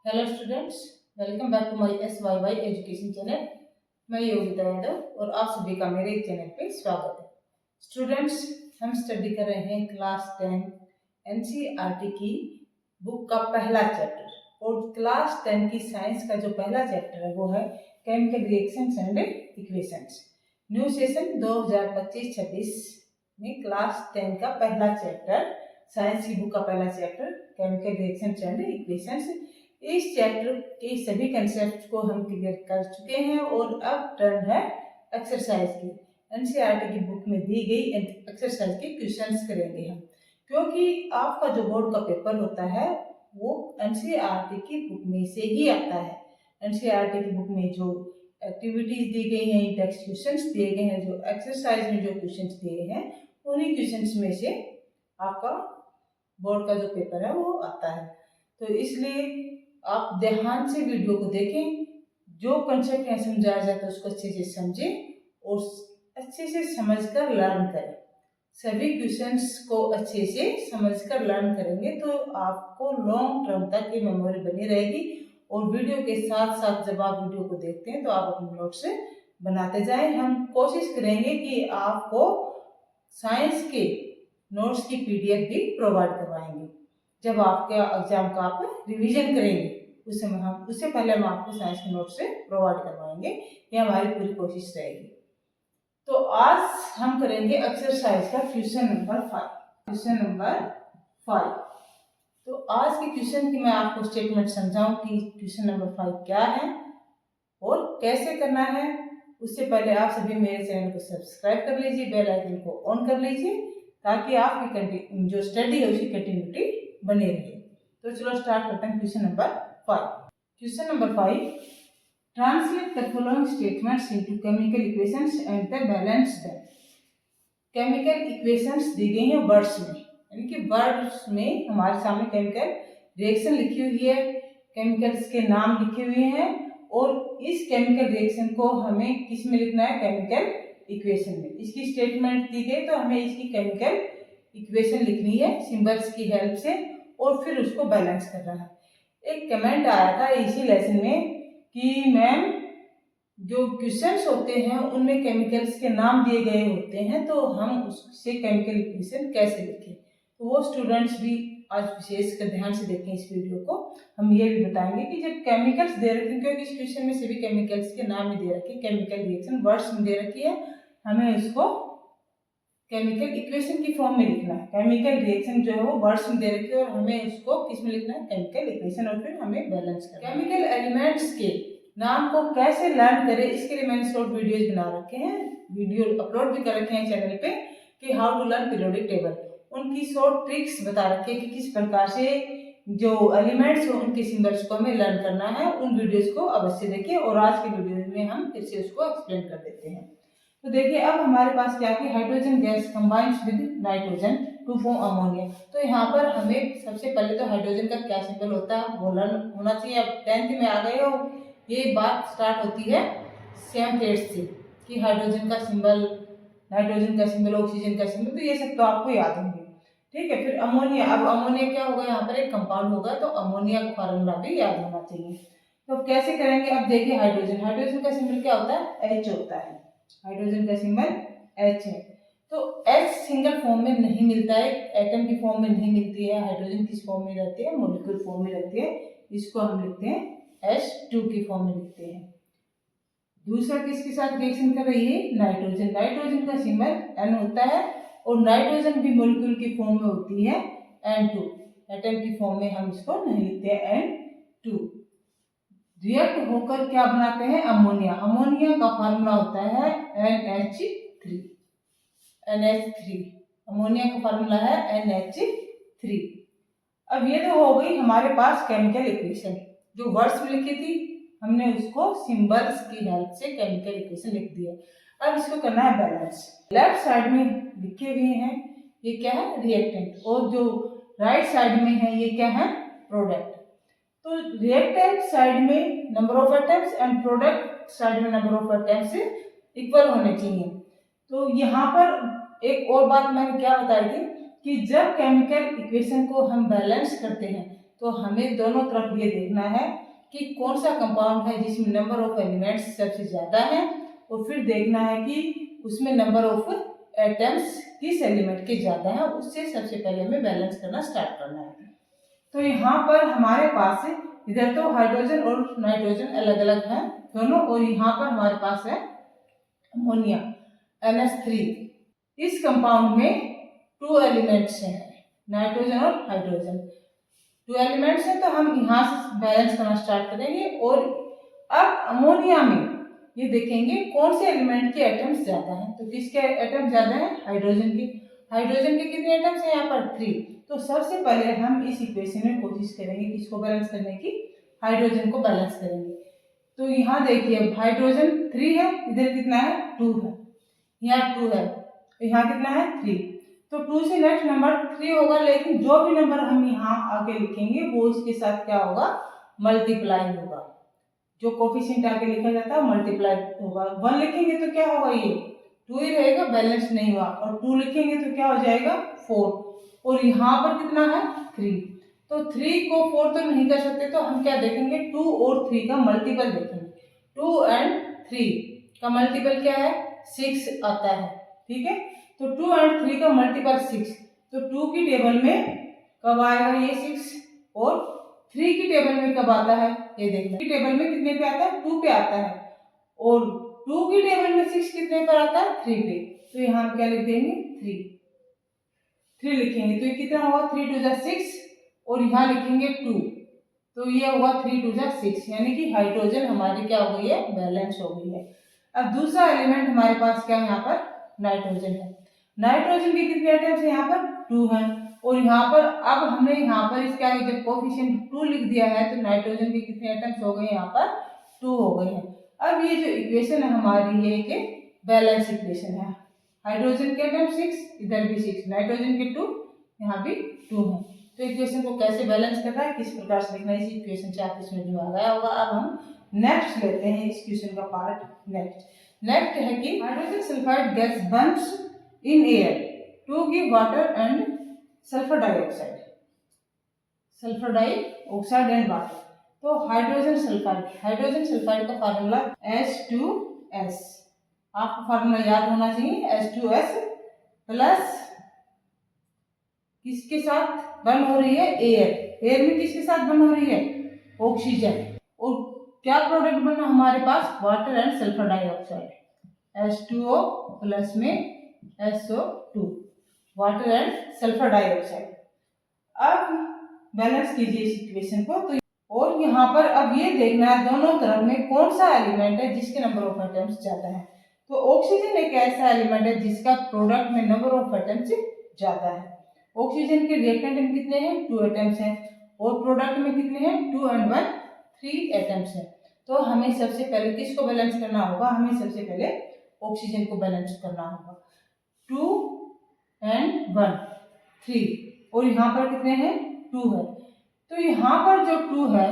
Hello students, welcome back to my SYY education channel. मैं योगिता यादव और आप सभी का मेरे चैनल पे स्वागत है। स्टूडेंट्स, हम स्टडी कर रहे हैं क्लास 10 NCERT की बुक का पहला चैप्टर और क्लास 10 की साइंस का जो पहला चैप्टर है वो है chemical reactions and equations. New session 2025-26 में क्लास 10 का पहला चैप्टर, साइंस की बुक का पहला chapter chemical reactions and equations. इस चैप्टर के सभी कंसेप्ट को हम क्लियर कर चुके हैं और अब टर्न है एक्सरसाइज की। एनसीईआरटी की बुक में दी गई एक्सरसाइज के क्वेश्चंस करेंगे हम, क्योंकि आपका जो बोर्ड का पेपर होता है वो एनसीईआरटी की बुक में से ही आता है। एनसीईआरटी की बुक में जो एक्टिविटीज दी गई हैं, टेक्स्ट क्वेश्चंस दिए गए हैं, जो एक्सरसाइज में जो क्वेश्चंस दिए हैं, उन्हीं क्वेश्चंस में से आपका बोर्ड का जो पेपर है वो आता है। तो इसलिए आप ध्यान से वीडियो को देखें, जो कंसेप्ट यहाँ समझाया जाता है उसको अच्छे से समझें और अच्छे से समझकर लर्न करें। सभी क्वेश्चंस को अच्छे से समझकर लर्न करेंगे तो आपको लॉन्ग टर्म तक ये मेमोरी बनी रहेगी। और वीडियो के साथ साथ जब आप वीडियो को देखते हैं तो आप अपने नोट्स बनाते जाएं। हम कोशिश करेंगे कि आपको साइंस के नोट्स की PDF भी प्रोवाइड करवाएंगे। जब आपके एग्जाम का आप रिवीजन करेंगे उस समय उससे पहले हम आपको साइंस के नोट्स से प्रोवाइड करवाएंगे। ये हमारी पूरी कोशिश रहेगी। तो आज हम करेंगे एक्सरसाइज का क्वेश्चन नंबर 5। तो आज के क्वेश्चन की मैं आपको स्टेटमेंट समझाऊं कि क्वेश्चन नंबर 5 क्या है और कैसे करना है। उससे पहले आप सभी मेरे चैनल को सब्सक्राइब कर लीजिए, बेल आइकन को ऑन कर लीजिए ताकि आपकी जो स्टडी है उसकी कंटिन्यूटी बने रहे। तो चलो स्टार्ट करते हैं question number 5। Question number 5, translate the following statements into chemical equations and the balance them. Chemical equations दी गई हैं वर्ड्स में, यानी कि वर्ड्स में हमारे सामने केमिकल रिएक्शन लिखी हुई है, केमिकल्स के नाम लिखे हुए हैं और इस केमिकल रिएक्शन को हमें किस में लिखना है, केमिकल इक्वेशन में। इसकी स्टेटमेंट दी गई तो हमें इसकी केमिकल इक्वेशन लिखनी है सिंबल्स की हेल्प से और फिर उसको बैलेंस करना है। एक कमेंट आया था इसी लेसन में कि मैम जो क्वेश्चंस होते हैं उनमें केमिकल्स के नाम दिए गए होते हैं तो हम उससे केमिकल इक्वेशन कैसे लिखें। तो वो स्टूडेंट्स भी आज विशेष कर ध्यान से देखें इस वीडियो को। हम ये भी बताएंगे कि जब केमिकल्स दे रखे हैं, क्योंकि इस क्वेश्चन में सभी केमिकल्स के नाम ही दे रखे हैं, केमिकल रिएक्शन वर्ड्स में दे रखी है, हमें इसको केमिकल इक्वेशन की फॉर्म में लिखना है। केमिकल रिएक्शन जो है वो वर्ड्स में दे रखी है और हमें उसको किस में लिखना है, केमिकल इक्वेशन, और फिर हमें बैलेंस करना है। केमिकल एलिमेंट्स के नाम को कैसे लर्न करें इसके लिए मैंने शॉर्ट वीडियोस बना रखे हैं, वीडियो अपलोड भी कर रखे हैं चैनल पे कि how to learn periodic table. उनकी शॉर्ट ट्रिक्स बता रखी है कि किस प्रकार से जो एलिमेंट्स हो उनके सिंबल्स को हमें लर्न करना है। उन वीडियोस को अवश्य देखिए और आज के वीडियो में हम फिर से उसको एक्सप्लेन कर देते हैं। तो देखिए अब हमारे पास क्या है, hydrogen gas combines with nitrogen to form ammonia. तो यहाँ पर हमें सबसे पहले तो हाइड्रोजन का क्या सिंबल होता है वो लर्न होना चाहिए। अब 10th में आ गए हो, ये बात स्टार्ट होती है 7th 8th से कि हाइड्रोजन का सिंबल, नाइट्रोजन का सिंबल, ऑक्सीजन का सिंबल, तो ये सब तो आपको याद होंगे। ठीक है, फिर अमोनिया। अब अमोनिया क्या होगा, यहाँ पर एक कंपाउंड होगा तो अमोनिया का फार्मूला भी याद होना चाहिए। तो अब कैसे करेंगे, अब देखिए हाइड्रोजन का सिंबल क्या होता है, H होता है। हाइड्रोजन का सिंबल H है। तो H सिंगल फॉर्म में नहीं मिलता है, एटम की फॉर्म में नहीं मिलती है, हाइड्रोजन किस फॉर्म में रहती है, मॉलिक्यूल फॉर्म में रहती है। इसको हम लिखते हैं H2 की फॉर्म में लिखते हैं। दूसरा किसके साथ रिएक्शन कर रही है, नाइट्रोजन। नाइट्रोजन का सिंबल N होता है और नाइट्रोजन भी मॉलिक्यूल की फॉर्म में होती है N2। एटम की फॉर्म में हम इसको नहीं लिखते हैं N2। रिएक्ट होकर क्या बनाते हैं, अमोनिया। अमोनिया का फार्मूला होता है NH3। अमोनिया का फार्मूला है NH3। अब ये तो हो गई हमारे पास केमिकल इक्वेशन, जो वर्ड्स में लिखी थी हमने उसको सिंबल्स की हेल्प से केमिकल इक्वेशन लिख दिया। अब इसको करना है बैलेंस। लेफ्ट साइड में लिखे हुए हैं ये क्या है, रिएक्टेंट, और जो राइट साइड में है ये क्या है, प्रोडक्ट। तो रिएक्टेंट साइड में number of atoms and product side में नंबर ऑफ एटम्स इक्वल होने चाहिए। तो यहाँ पर एक और बात मैंने क्या बताई थी कि जब केमिकल इक्वेशन को हम बैलेंस करते हैं तो हमें दोनों तरफ ये देखना है कि कौन सा कंपाउंड है जिसमें नंबर ऑफ एलिमेंट्स सबसे ज़्यादा है, और फिर देखना है कि उसमें नंबर ऑफ एटम्स किस एलिमेंट के ज़्यादा है, उससे सबसे पहले हमें बैलेंस करना स्टार्ट करना है। तो यहाँ पर हमारे पास इधर तो हाइड्रोजन और नाइट्रोजन अलग अलग हैं दोनों, और यहाँ पर हमारे पास है अमोनिया NH3। इस कंपाउंड में 2 एलिमेंट्स हैं, नाइट्रोजन और हाइड्रोजन। 2 एलिमेंट्स हैं, तो हम यहाँ से बैलेंस करना स्टार्ट करेंगे। और अब अमोनिया में ये देखेंगे कौन से एलिमेंट के एटम्स ज्यादा हैं। तो किसके एटम ज्यादा हैं? हाइड्रोजन के। हाइड्रोजन के कितने एटम्स हैं यहाँ पर? 3। तो सबसे पहले हम इस इक्वेशन में कोशिश करेंगे किसको बैलेंस करने की? हाइड्रोजन को बैलेंस करेंगे। तो यहाँ देखिए हाइड्रोजन 3 है, इधर कितना है? 2 है, यहाँ 2 है, तो यहाँ कितना है? 3। तो 2 से नेक्स्ट नंबर 3 होगा, लेकिन जो भी नंबर हम यहाँ आगे लिखेंगे वो इसके साथ क्या होगा? मल्टीप्लाई होगा। जो कोफिशिएंट आगे लिखा जाता है मल्टीप्लाई होगा। 1 लिखेंगे तो क्या होगा? ये 2 ही रहेगा, बैलेंस नहीं हुआ। और 2 लिखेंगे तो क्या हो जाएगा? 4। और यहाँ पर कितना है? 3। तो 3 को 4 तो नहीं कर सकते, तो हम क्या देखेंगे? 2 और 3 का मल्टीपल देखेंगे। 2 एंड 3 का मल्टीपल क्या है? 6 आता है। ठीक है, तो 2 एंड 3 का मल्टीपल 6। तो 2 की टेबल में कब आएगा ये 6, और 3 की टेबल में कब आता है? ये देखना, की टेबल में कितने पे आता है? 2 पे आता है। और 2 की टेबल में 6 कितने पर आता है? 3 पे। तो यहाँ हम क्या लिख देंगे? 3 लिखेंगे, तो ये कितना होगा? 3 2 6, और यहाँ लिखेंगे 2, तो ये होगा 3 2 6, यानी कि हाइड्रोजन हमारी क्या हो गई है? बैलेंस हो गई है। अब दूसरा एलिमेंट हमारे पास क्या है? यहाँ पर नाइट्रोजन है। नाइट्रोजन के कितने एटम्स है? यहाँ पर 2 हैं। और यहाँ पर अब हमने यहाँ पर इसका जब कोफिशिएंट 2 लिख दिया है, तो नाइट्रोजन के कितने एटम्स हो गए? यहाँ पर 2 हो गए हैं। अब ये जो इक्वेशन है हमारी, ये एक बैलेंस इक्वेशन है। हाइड्रोजन के एटम 6, इधर भी 6, नाइट्रोजन के 2, यहाँ भी 2 है। तो इक्वेशन को कैसे बैलेंस करना है, किस प्रकार से लिखना है, इस इक्वेशन से आप इसमें जो आ गया होगा। अब हम नेक्स्ट लेते हैं इस क्वेश्चन का पार्ट नेक्स्ट है कि hydrogen sulphide gas burns in air to give water and sulphur dioxide and water. तो हाइड्रोजन सल्फाइड का फार्मूला H2S, आपको फार्मूला याद होना चाहिए। H2S प्लस किसके साथ बर्न हो रही है? एयर में किसके साथ बर्न हो रही है? ऑक्सीजन। और क्या प्रोडक्ट बना हमारे पास? Water and sulphur dioxide. H2O plus में SO2, water and sulphur dioxide. अब बैलेंस कीजिए इस इक्वेशन को। तो और यहाँ पर अब ये देखना है दोनों तरफ में कौन सा एलिमेंट है जिसके नंबर ऑफ एटम्स ज्यादा है। तो ऑक्सीजन एक ऐसा एलिमेंट है जिसका प्रोडक्ट में नंबर ऑफ एटम्स ज्यादा है। ऑक्सीजन के रिएक्टेंट में कितने हैं? 2 एटम्स हैं, और प्रोडक्ट में कितने हैं? 2 and 1 3 एटम्स हैं। तो हमें सबसे पहले किसको बैलेंस करना होगा? हमें सबसे पहले ऑक्सीजन को बैलेंस करना होगा। 2 and 1 3, और यहाँ पर कितने हैं? 2 है। तो यहाँ पर जो 2 है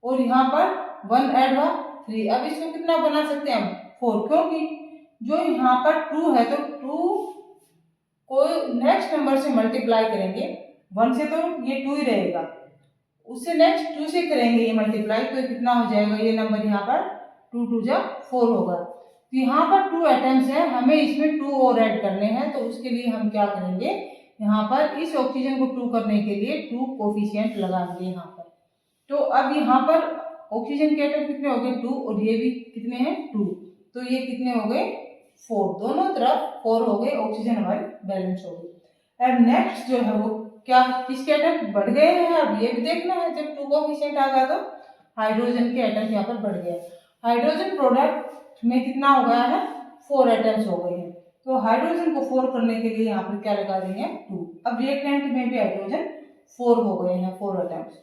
और यहाँ पर 1 ऐड हुआ 3। अब इसको कितना बना सकते हैं हम? 4, क्योंकि जो यहाँ पर 2 है तो 2 को नेक्स्ट नंबर से मल्टीप्लाई करेंगे। 1 से तो ये 2 ही रहेगा, उससे नेक्स्ट 2 से करेंगे ये मल्टीप्लाई, तो कितना हो जाएगा? ये नंबर यहाँ पर 2 2 4 होगा। तो यहाँ पर 2 एटम्स हैं, हमें इसमें 2 और ऐड करने हैं। तो उसके लिए हम क्या करेंगे? यहाँ पर इस ऑक्सीजन को 2 करने के लिए 2 कोफिशिएंट लगाएंगे यहाँ पर। तो अब यहाँ पर ऑक्सीजन के एटम कितने हो गए? 2, और ये भी कितने हैं? 2। तो ये कितने हो गए? 4। दोनों तरफ 4 हो गए, ऑक्सीजन हमारी बैलेंस हो गई। अब नेक्स्ट जो है वो क्या? किसके एटम बढ़ गए हैं? अब ये भी देखना है। जब 2 कोफिशिएंट आ गया तो हाइड्रोजन के एटम यहाँ पर बढ़ गए। हाइड्रोजन प्रोडक्ट में कितना हो गया है? 4 एटम्स हो गए हैं। तो हाइड्रोजन को 4 करने के लिए यहाँ पर क्या लगा रही है? 2। अब रिएक्टेंट में भी हाइड्रोजन 4 हो गए हैं, 4 एटम्स।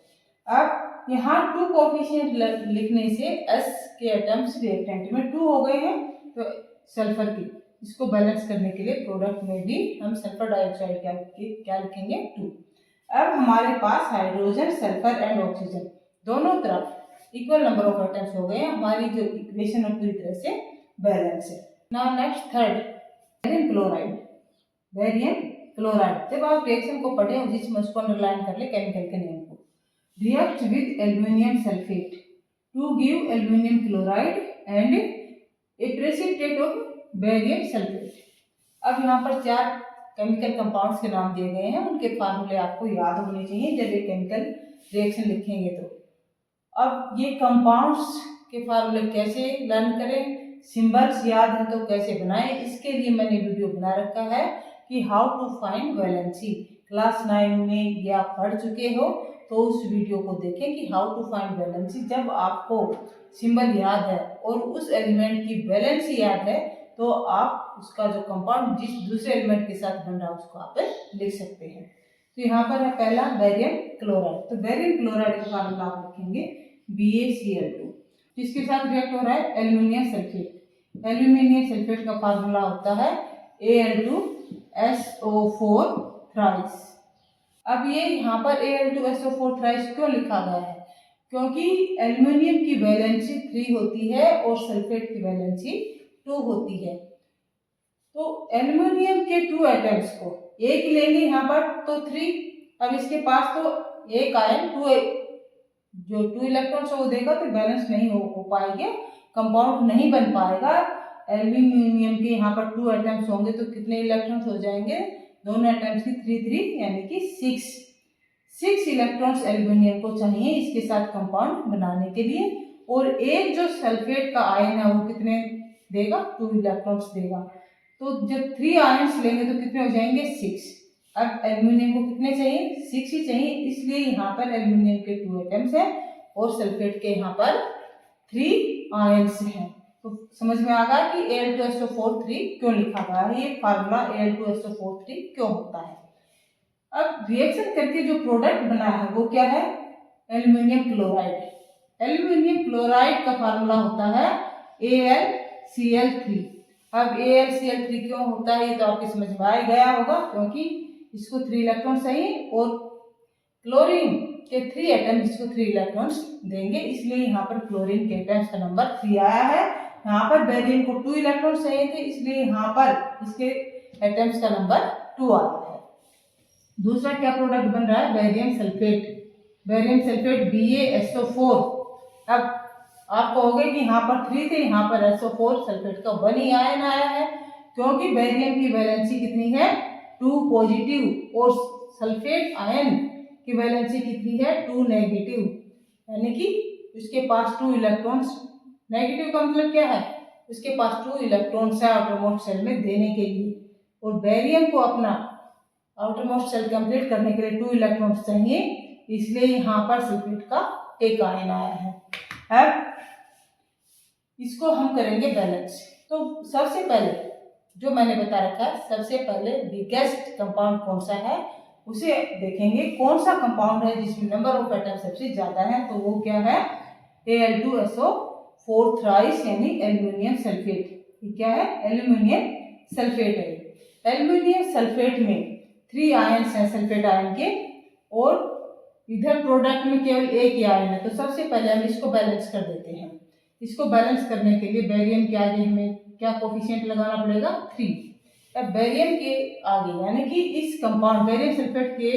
अब यहाँ 2 कोफिशिएंट लिखने से S के एटम्स रिएक्टेंट में 2 हो गए हैं। तो सल्फर की इसको बैलेंस करने के लिए प्रोडक्ट में भी हम सल्फर डाइऑक्साइड क्या लिखेंगे? 2। अब हमारे पास हाइड्रोजन, सल्फर एंड ऑक्सीजन दोनों तरफ इक्वल नंबर ऑफ एटम्स हो गए हैं। हमारी जो इक्वेशन है पूरी तरह से बैलेंस है। Now next third, barium chloride. जब आप रिएक्शन को पढ़े जिसमें उसको अंडरलाइन कर ले केमिकल के नेम को। react with aluminum sulfate to give aluminum chloride and a precipitate of barium sulfate। अब यहाँ पर 4 केमिकल कंपाउंड्स के नाम दिए गए हैं, उनके फार्मूले आपको याद होने चाहिए जब ये केमिकल रिएक्शन लिखेंगे। तो अब ये कंपाउंड्स के फार्मूले कैसे लर्न करें, सिंबल्स याद है तो कैसे बनाएं, इसके लिए मैंने वीडियो बना रखा है कि how to find valency. Class 9 में ये आप पढ़ चुके हो, तो उस वीडियो को देखें कि हाउ टू फाइंड वैलेंसी। जब आपको सिंबल याद है और उस एलिमेंट की वैलेंसी याद है तो आप उसका जो कंपाउंड जिस दूसरे एलिमेंट के साथ बन रहा है उसको आप लिख सकते हैं। तो यहाँ पर है पहला बेरियम क्लोराइड। तो बेरियम क्लोराइड का फार्मूला आप लिखेंगे BaCl2। इसके साथ रिएक्ट हो रहा है एल्यूमिनियम सल्फेट। एल्यूमिनियम सल्फेट का फार्मूला होता है Al2SO4 थ्राइस। अब ये यहाँ पर Al2SO4 थ्राइस क्यों लिखा गया है, क्योंकि एल्यूमिनियम की वैलेंसी 3 होती है और सल्फेट की वैलेंसी 2 होती है। तो एल्यूमिनियम के 2 एटम्स को एक लेंगे यहाँ पर तो 3, अब इसके पास तो एक आयन 2 इलेक्ट्रॉन्स वो देगा तो बैलेंस नहीं हो पाएगा, कंपाउंड नहीं बन पाएगा। एल्यूमिनियम के यहाँ पर 2 एटम्स होंगे तो कितने इलेक्ट्रॉन्स हो जाएंगे, दोनों एटम्स की 3 यानी कि 6 इलेक्ट्रॉन्स एल्यूमिनियम को चाहिए इसके साथ कंपाउंड बनाने के लिए। और एक जो सल्फेट का आयन है वो कितने देगा, 2 इलेक्ट्रॉन्स देगा। तो जब 3 आयन्स लेंगे तो कितने हो जाएंगे, 6। अब एल्यूमिनियम को कितने चाहिए, 6 ही चाहिए, इसलिए यहाँ पर एल्यूमिनियम के 2 एटम्स हैं और सल्फेट के यहाँ पर 3 आयन्स हैं। तो समझ में आ गया कि Al2SO4 क्यों लिखा गया है, ये फार्मूला Al2SO4 क्यों होता है। अब रिएक्शन करके जो प्रोडक्ट बना है वो क्या है, एल्यूमिनियम क्लोराइड। एल्यूमिनियम क्लोराइड का फार्मूला होता है AlCl3। अब AlCl3 क्यों होता है ये तो आपकी समझ में आ गया होगा, क्योंकि इसको 3 इलेक्ट्रॉन चाहिए और क्लोरीन के 3 एटम इसको 3 इलेक्ट्रॉन्स देंगे, इसलिए यहाँ पर क्लोरीन के एटम्स का नंबर 3 आया है। यहाँ पर बेरियम को 2 इलेक्ट्रॉन्स चाहिए थे, इसलिए यहाँ पर इसके एटम्स का नंबर 2 आया है। दूसरा क्या प्रोडक्ट बन रहा है, barium sulphate. Barium sulphate BaSO4। अब आप कहोगे कि यहाँ पर 3 थे, यहाँ पर SO4 सल्फेट का 1 ही आयन आया है, क्योंकि बेरियम की वैलेंसी कितनी है, 2 पॉजिटिव, और सल्फेट आयन की वैलेंसी कितनी है, 2 नेगेटिव, यानी कि उसके पास 2 इलेक्ट्रॉन्स। नेगेटिव का मतलब क्या है, उसके पास 2 इलेक्ट्रॉन्स है आउटरमोस्ट सेल में देने के लिए, और बेरियम को अपना आउटरमोस्ट सेल कंप्लीट करने के लिए 2 इलेक्ट्रॉन्स चाहिए, इसलिए यहाँ पर सल्फेट का एक आयन आया है। अब इसको हम करेंगे बैलेंस। तो सबसे पहले जो मैंने बता रखा है, सबसे पहले बिगेस्ट कंपाउंड कौन सा है उसे देखेंगे, कौन सा कंपाउंड है जिसमें नंबर ऑफ एटम सबसे ज्यादा है, तो वो क्या है, Al2SO4 थ्राइस यानी एल्यूमिनियम सल्फेट। ये क्या है, एल्यूमिनियम सल्फेट है। एल्यूमिनियम सल्फेट में 3 आयन्स हैं सल्फेट आयन के, और इधर प्रोडक्ट में केवल एक ही आयन है। तो सबसे पहले हम इसको बैलेंस कर देते हैं। इसको बैलेंस करने के लिए बेरियम के आगे हमें क्या कोफिशिएंट लगाना पड़ेगा, 3। अब बेरियम के आगे यानी कि इस कंपाउंड बेरियम सल्फेट के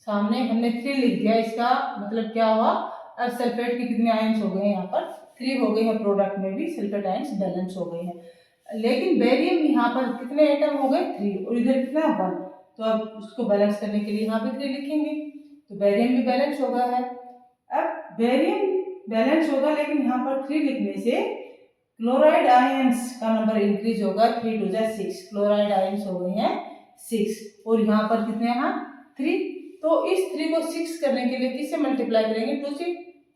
सामने हमने 3 लिख दिया, इसका मतलब क्या हुआ, अब सल्फेट के कितने आयन्स हो गए, यहाँ पर 3 हो गए हैं, प्रोडक्ट में भी सल्फेट आयन्स बैलेंस हो गए हैं। लेकिन बेरियम यहाँ पर कितने एटम हो गए, 3, और इधर कितना 1, तो अब उसको बैलेंस करने के लिए यहाँ पे 3 लिखेंगे, तो बेरियम भी बैलेंस हो गया है। अब बेरियम बैलेंस होगा, लेकिन यहाँ पर 3 लिखने से क्लोराइड आयंस का नंबर इंक्रीज होगा, 3 2 जा 6, क्लोराइड आयंस हो गए हैं 6, और यहाँ पर कितने हैं 3। तो इस 3 को 6 करने के लिए किससे मल्टीप्लाई करेंगे, 2 से,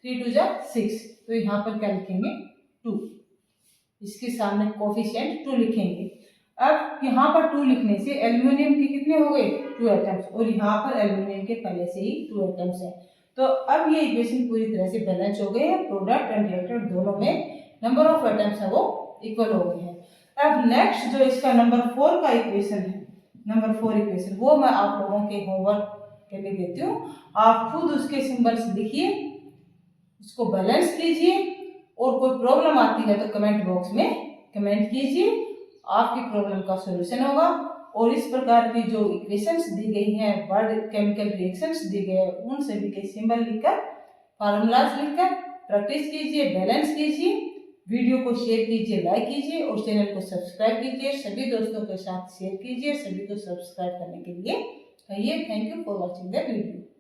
3 2 जा 6, तो यहाँ पर क्या लिखेंगे 2, इसके सामने कोफिशिएंट 2 लिखेंगे। अब यहाँ पर 2 लिखने से एल्यूमिनियम के कितने हो गए, 2 एटम्स, और यहाँ पर एल्यूमिनियम के पहले से ही 2 एटम्स हैं। तो अब ये इक्वेशन पूरी तरह से बैलेंस हो गए हैं, प्रोडक्ट एंड रिएक्टेंट दोनों में नंबर ऑफ एटम्स है वो इक्वल हो गए हैं। अब नेक्स्ट जो इसका नंबर 4 का इक्वेशन है, नंबर 4 इक्वेशन, वो मैं आप लोगों के होमवर्क के लिए देती हूँ। आप खुद उसके सिंबल्स लिखिए, उसको बैलेंस कीजिए, और कोई प्रॉब्लम आती है तो कमेंट बॉक्स में कमेंट कीजिए, आपकी प्रॉब्लम का सॉल्यूशन होगा। और इस प्रकार की जो इक्वेशंस दी गई हैं, वर्ड केमिकल रिएक्शंस दी गए हैं, उन सभी के सिंबल लिखकर, फार्मूलाज लिखकर प्रैक्टिस कीजिए, बैलेंस कीजिए। वीडियो को शेयर कीजिए, लाइक कीजिए और चैनल को सब्सक्राइब कीजिए। सभी दोस्तों के साथ शेयर कीजिए, सभी को सब्सक्राइब करने के लिए कहिए। Thank you for watching the video.